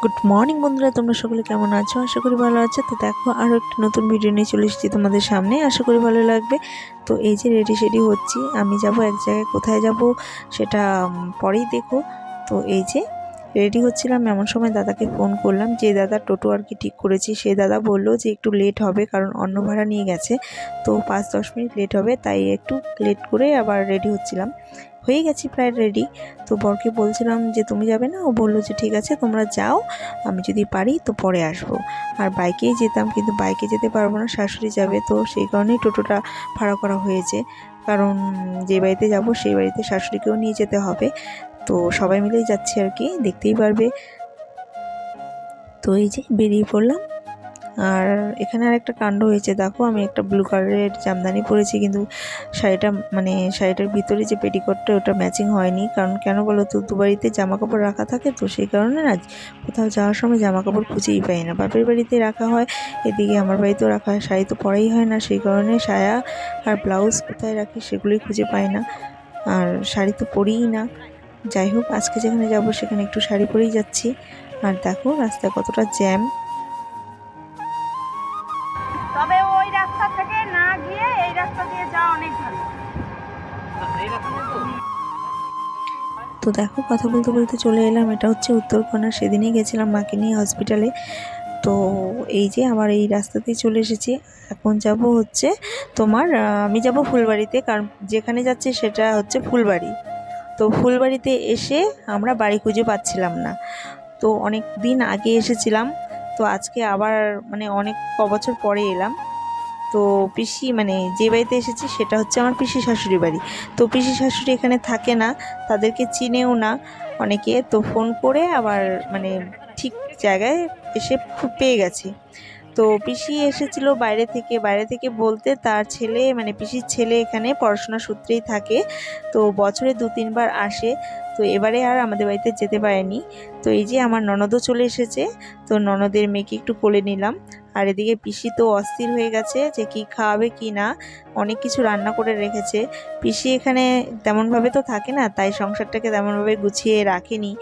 Good morning বন্ধুরা, তোমরা সকলে কেমন আছো? আশা করি ভালো আছো। তো দেখো আরও একটা নতুন ভিডিও নিয়ে চলে এসেছি তোমাদের সামনে, আশা করি ভালো লাগবে। তো এই যে রেডি সেডি হচ্ছি, আমি যাব এক জায়গায়, কোথায় যাব সেটা পরেই দেখো। তো এই যে রেডি হচ্ছিলাম, এমন সময় দাদাকে ফোন করলাম, যে দাদা টোটো আর কি ঠিক করেছি সেই দাদা বললো যে একটু লেট হবে, কারণ অন্য ভাড়া নিয়ে গেছে, তো 5-10 মিনিট লেট হবে, তাই একটু লেট করে আবার রেডি হচ্ছিলাম। হয়ে গেছি প্রায় রেডি। তো বরকে বলছিলাম যে তুমি যাবে না? ও বললো যে ঠিক আছে তোমরা যাও, আমি যদি পারি তো পরে আসবো। আর বাইকেই যেতাম, কিন্তু বাইকে যেতে পারবো না, শাশুড়ি যাবে, তো সেই কারণেই টোটোটা ভাড়া করা হয়েছে। কারণ যে বাড়িতে যাব সেই বাড়িতে শাশুড়িকেও নিয়ে যেতে হবে, তো সবাই মিলেই যাচ্ছি আর কি, দেখতেই পারবে। তো এই যে বেরিয়ে পড়লাম। আর এখানে আর একটা কাণ্ড হয়েছে, দেখো আমি একটা ব্লু কালারের জামদানি পরেছি, কিন্তু শাড়িটা শাড়িটার ভিতরে যে পেটিকোটটা ওটা ম্যাচিং হয়নি। কারণ কেন বলো তো, দুবাড়িতে জামা কাপড় রাখা থাকে, তো সেই কারণে না কোথাও যাওয়ার সময় জামা কাপড় খুঁজেই পাই না। বাপের বাড়িতে রাখা হয়, এদিকে আমার বাড়িতেও রাখা হয়, শাড়ি তো পরাই হয় না, সেই কারণে সায়া আর ব্লাউজ কোথায় রাখি সেগুলোই খুঁজে পাই না, আর শাড়ি তো পরিই না। যাই হোক, আজকে যেখানে যাব সেখানে একটু শাড়ি পরেই যাচ্ছি। আর দেখো রাস্তায় কতটা জ্যাম। তবে ওই রাস্তা থেকে না গিয়ে এই রাস্তা দিয়ে যাওয়া অনেক ভালো। তো দেখো কথা বলতে বলতে চলে এলাম, এটা হচ্ছে উত্তরকোনা। সেদিনই গেছিলাম মাকে নিয়ে হসপিটালে। তো এই যে আবার এই রাস্তাতেই চলে এসেছি। এখন যাব হচ্ছে তোমার আমি যাব ফুলবাড়িতে, কারণ যেখানে যাচ্ছি সেটা হচ্ছে ফুলবাড়ি। তো ফুলবাড়িতে এসে আমরা বাড়ি খুঁজে পাচ্ছিলাম না, তো অনেক দিন আগে এসেছিলাম, তো আজকে আবার মানে অনেক বছর পরে এলাম। তো পিসি মানে যে বাড়িতে এসেছি সেটা হচ্ছে আমার পিসি শাশুড়ি বাড়ি। তো পিসি শাশুড়ি এখানে থাকে না, তাদেরকে চিনেও না অনেকে, তো ফোন করে আবার মানে ঠিক জায়গায় এসে পেয়ে গেছি। তো পিসি এসেছিল বাইরে থেকে বলতে, তার ছেলে মানে পিসির ছেলে এখানে পড়াশোনা সূত্রেই থাকে, তো বছরে 2-3 বার আসে। তো এবারে আর আমাদের বাড়িতে যেতে পারেনি। তো এই যে আমার ননদও চলে এসেছে, তো ননদের মেয়েকে একটু কোলে নিলাম। আর এদিকে পিসি তো অস্থির হয়ে গেছে যে কি খাওয়াবে কি না, অনেক কিছু রান্না করে রেখেছে। পিসি এখানে তেমনভাবে তো থাকে না, তাই সংসারটাকে তেমনভাবে গুছিয়ে রাখেনি,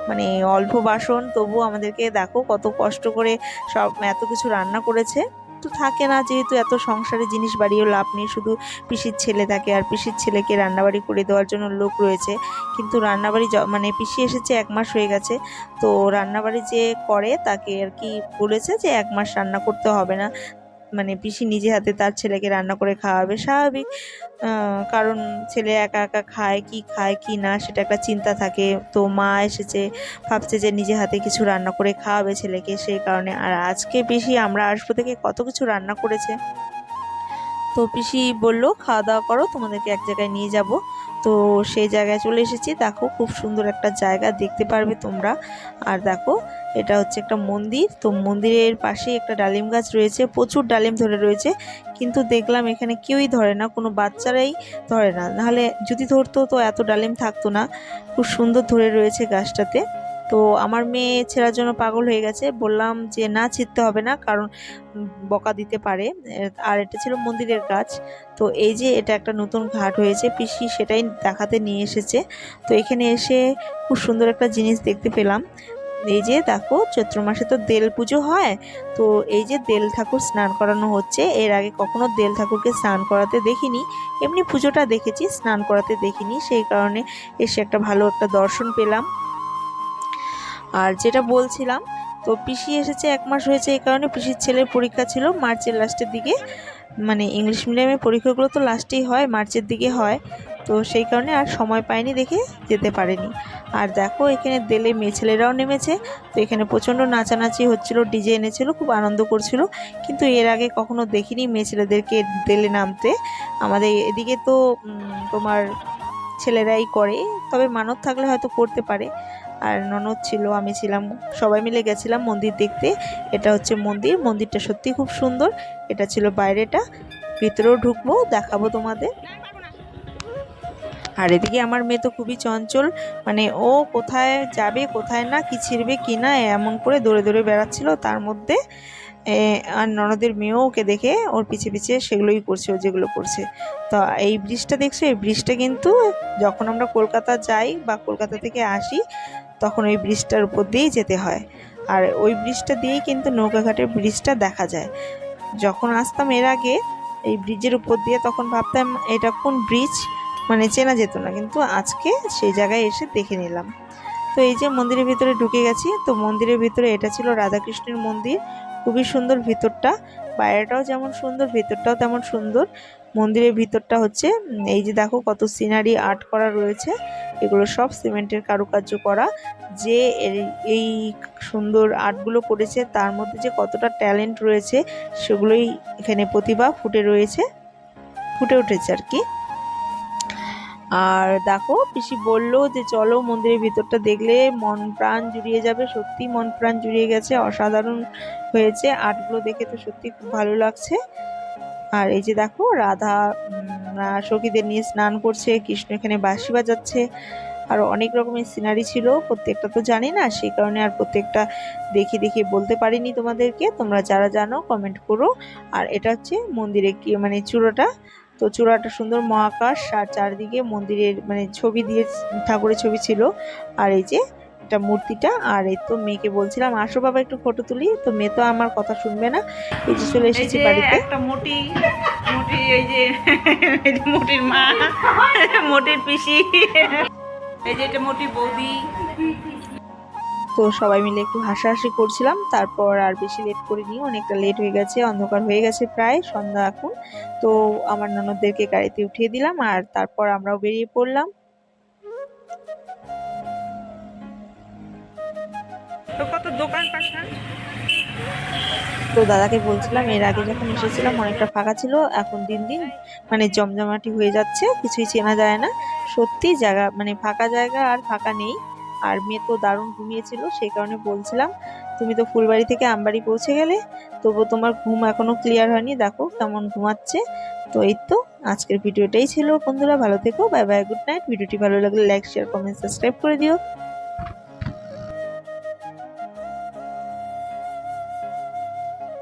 মানে অল্প বাসন, তবু আমাদেরকে দেখো কত কষ্ট করে সব এত কিছু রান্না করেছে। তো থাকে না, যেহেতু এত সংসারে জিনিস বাড়িয়েও লাভ নেই, শুধু পিসির ছেলে থাকে, আর পিসির ছেলেকে রান্নাবাড়ি করে দেওয়ার জন্য লোক রয়েছে। কিন্তু রান্নাবাড়ি মানে পিসি এসেছে 1 মাস হয়ে গেছে, তো রান্নাবাড়ি যে করে তাকে আর কি বলেছে যে 1 মাস রান্না করতে হবে না, মানে পিসি নিজে হাতে তার ছেলেকে রান্না করে খাওয়াবে, স্বাভাবিক। কারণ ছেলে একা একা খায় কি না সেটা একটা চিন্তা থাকে। তো মা এসেছে, ভাবছে যে নিজে হাতে কিছু রান্না করে খাওয়াবে ছেলেকে, সেই কারণে। আর আজকে পিসি আমরা আসবো থেকে কত কিছু রান্না করেছে। তো পিসি বললো খাওয়া দাওয়া করো, তোমাদেরকে এক জায়গায় নিয়ে যাব। তো সেই জায়গায় চলে এসেছি, দেখো খুব সুন্দর একটা জায়গা, দেখতে পারবে তোমরা। আর দেখো এটা হচ্ছে একটা মন্দির, তো মন্দিরের পাশে একটা ডালিম গাছ রয়েছে, প্রচুর ডালিম ধরে রয়েছে, কিন্তু দেখলাম এখানে কেউই ধরে না, কোনো বাচ্চারাই ধরে না, নাহলে যদি ধরতো তো এত ডালিম থাকতো না। খুব সুন্দর ধরে রয়েছে গাছটাতে। তো আমার মেয়ে ছেঁড়ার জন্য পাগল হয়ে গেছে, বললাম যে না ছিঁড়তে হবে না, কারণ বকা দিতে পারে। আর এটা ছিল মন্দিরের গাছ। তো এই যে এটা একটা নতুন ঘাট হয়েছে, পিসি সেটাই দেখাতে নিয়ে এসেছে। তো এখানে এসে খুব সুন্দর একটা জিনিস দেখতে পেলাম। এই যে দেখো চৈত্র মাসে তো দেল পুজো হয়, তো এই যে দেল ঠাকুর স্নান করানো হচ্ছে। এর আগে কখনো দেল ঠাকুরকে স্নান করাতে দেখিনি, এমনি পুজোটা দেখেছি, স্নান করাতে দেখিনি, সেই কারণে এসে একটা ভালো একটা দর্শন পেলাম। আর যেটা বলছিলাম, তো পিসি এসেছে 1 মাস হয়েছে, এই কারণে পিসির ছেলের পরীক্ষা ছিল মার্চের লাস্টের দিকে, মানে ইংলিশ মিডিয়ামের পরীক্ষাগুলো তো লাস্টেই হয়, মার্চের দিকে হয়, তো সেই কারণে আর সময় পাইনি দেখে যেতে পারেনি। আর দেখো এখানে দেলে মেয়ে ছেলেরাও নেমেছে, তো এখানে প্রচণ্ড নাচানাচি হচ্ছিল, ডিজে এনেছিল, খুব আনন্দ করছিল, কিন্তু এর আগে কখনো দেখিনি মেয়ে ছেলেদেরকে দেলে নামতে। আমাদের এদিকে তো তোমার ছেলেরাই করে, তবে মানত থাকলে হয়তো করতে পারে। আর ননদ ছিল, আমি ছিলাম, সবাই মিলে গেছিলাম মন্দির দেখতে। এটা হচ্ছে মন্দিরটা সত্যি খুব সুন্দর। এটা ছিল বাইরেটা, ভিতরেও ঢুকবো, দেখাবো তোমাদের। আর এদিকে আমার মেয়ে তো খুবই চঞ্চল, মানে ও কোথায় যাবে কোথায় না, কি ছিঁড়বে কি না এমন করে দৌড়ে দৌড়ে বেড়াচ্ছিল, তার মধ্যে আর ননদের মেয়েও ওকে দেখে ওর পিছে পিছে সেগুলোই করছে, ও যেগুলো করছে। তো এই ব্রিজটা দেখছো, এই ব্রিজটা কিন্তু যখন আমরা কলকাতা যাই বা কলকাতা থেকে আসি তখন ওই ব্রিজটার উপর দিয়েই যেতে হয়। আর ওই ব্রিজটা দিয়েই কিন্তু নৌকাঘাটের ব্রিজটা দেখা যায়। যখন আসতাম এর আগে এই ব্রিজের উপর দিয়ে, তখন ভাবতাম এটা কোন ব্রিজ, মানে চেনা যেত না, কিন্তু আজকে সেই জায়গায় এসে দেখে নিলাম। তো এই যে মন্দিরের ভিতরে ঢুকে গেছি। তো মন্দিরের ভিতরে এটা ছিল রাধাকৃষ্ণের মন্দির, খুবই সুন্দর ভিতরটা, বাইরেটাও যেমন সুন্দর ভিতরটাও তেমন সুন্দর। মন্দিরের ভিতরটা হচ্ছে এই যে দেখো কত সিনারি আর্ট করা রয়েছে, এগুলো সব সিমেন্টের কারুকার্য করা। যে এই সুন্দর আর্টগুলো করেছে তার মধ্যে যে কতটা ট্যালেন্ট রয়েছে সেগুলোই এখানে প্রতিভা ফুটে উঠেছে আর কি। আর দেখো পিসি বললো যে চলো মন্দিরের ভিতরটা দেখলে মন প্রাণ জুড়িয়ে যাবে। সত্যি মন প্রাণ জুড়িয়ে গেছে, অসাধারণ হয়েছে আর্টগুলো দেখে, তো সত্যি খুব ভালো লাগছে। আর এই যে দেখো রাধা সখীদের নিয়ে স্নান করছে, কৃষ্ণ এখানে বাঁশি বাজাচ্ছে, আর অনেক রকমের সিনারি ছিল, প্রত্যেকটা তো জানি না, সেই কারণে আর প্রত্যেকটা দেখে বলতে পারিনি তোমাদেরকে। তোমরা যারা জানো কমেন্ট করো। আর এটা হচ্ছে মন্দিরে কি মানে চূড়াটা, তো চূড়াটা সুন্দর মহাকাশ, আর চারিদিকে মন্দিরের মানে ছবি দিয়ে ঠাকুরের ছবি ছিল। আর এই যে এটা মূর্তিটা। আর এই তো মেয়েকে বলছিলাম আসো বাবা একটু ফটো তুলি, তো মেয়ে তো আমার কথা শুনবে না, এই যে চলে এসেছি বাড়িতে। একটা মোটি মোটি এই যে মোটির মা, মোটির পিসি, এই যে এটা মোটি বৌদি। তো সবাই মিলে একটু হাসাহাসি করছিলাম। তারপর আর বেশি লেট করিনি, অনেকটা লেট হয়ে গেছে, অন্ধকার হয়ে গেছে প্রায় সন্ধ্যা এখন। তো আমার ননদদেরকে গাড়িতে উঠিয়ে দিলাম, আর তারপর আমরাও বেরিয়ে পড়লাম। তো কত দোকান পাশান। তো দাদাকে বলছিলাম এর আগে যখন এসেছিলাম অনেকটা ফাঁকা ছিল, এখন দিন দিন মানে জমজমাটি হয়ে যাচ্ছে, কিছুই চেনা যায় না। সত্যি জায়গা মানে ফাঁকা জায়গা আর ফাঁকা নেই। আর মেয়ে তো দারুণ ঘুমিয়েছিল, সেই কারণে বলছিলাম তুমি তো ফুলবাড়ি থেকে আমবাড়ি পৌঁছে গেলে, তবু তোমার ঘুম এখনো ক্লিয়ার হয়নি, দেখো কেমন ঘুমাচ্ছে। তো এই তো আজকের ভিডিওটাই ছিল বন্ধুরা, ভালো থেকো, বাই বাই, গুড নাইট। ভিডিওটি ভালো লাগলে লাইক শেয়ার কমেন্ট সাবস্ক্রাইব করে দিও।